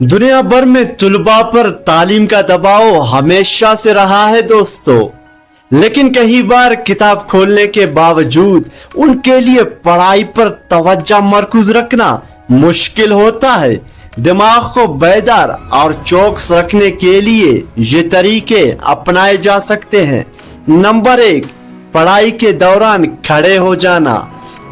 दुनिया भर में तुलबा पर तालीम का दबाव हमेशा से रहा है दोस्तों, लेकिन कई बार किताब खोलने के बावजूद उनके लिए पढ़ाई पर तवज्जो मरकूज रखना मुश्किल होता है। दिमाग को बेदार और चौकस रखने के लिए ये तरीके अपनाए जा सकते हैं। नंबर 1, पढ़ाई के दौरान खड़े हो जाना।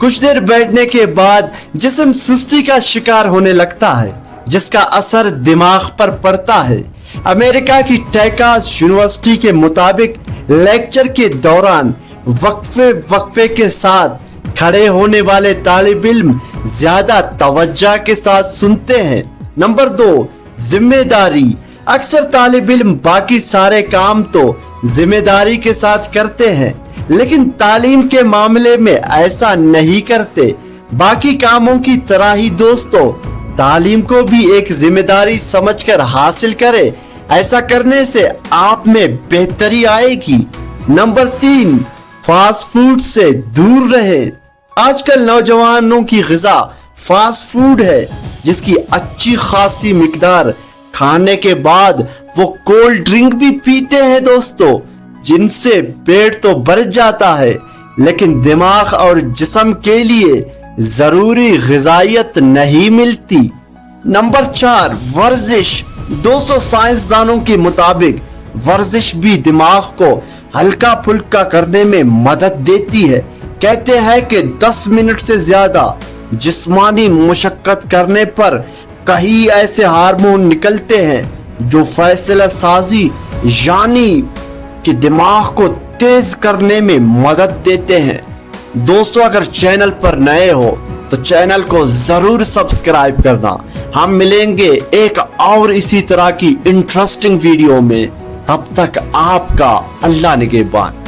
कुछ देर बैठने के बाद जिस्म सुस्ती का शिकार होने लगता है, जिसका असर दिमाग पर पड़ता है। अमेरिका की टेक्सास यूनिवर्सिटी के मुताबिक लेक्चर के दौरान वक्फे के साथ खड़े होने वाले तालिब इल्म ज्यादा तवज्जो के साथ सुनते हैं। नंबर 2, जिम्मेदारी। अक्सर तालिब इल्म बाकी सारे काम तो जिम्मेदारी के साथ करते हैं, लेकिन तालीम के मामले में ऐसा नहीं करते। बाकी कामों की तरह ही दोस्तों, तालीम को भी एक जिम्मेदारी समझकर हासिल करें। ऐसा करने से आप में बेहतरी आएगी। नंबर 3, फास्ट फूड से दूर रहे। आजकल नौजवानों की ग़िज़ा फास्ट फूड है, जिसकी अच्छी खासी मिकदार खाने के बाद वो कोल्ड ड्रिंक भी पीते हैं दोस्तों, जिनसे पेट तो भर जाता है, लेकिन दिमाग और जिस्म के लिए जरूरी ग़िज़ाइयत नहीं मिलती। नंबर 4, वर्जिश। 200 साइंसदानों के मुताबिक वर्जिश भी दिमाग को हल्का फुल्का करने में मदद देती है। कहते हैं कि 10 मिनट से ज्यादा जिस्मानी मुशक्कत करने पर कई ऐसे हार्मोन निकलते हैं जो फैसला साजी यानी कि दिमाग को तेज करने में मदद देते हैं। दोस्तों, अगर चैनल पर नए हो तो चैनल को जरूर सब्सक्राइब करना। हम मिलेंगे एक और इसी तरह की इंटरेस्टिंग वीडियो में। तब तक आपका अल्लाह निगहबान।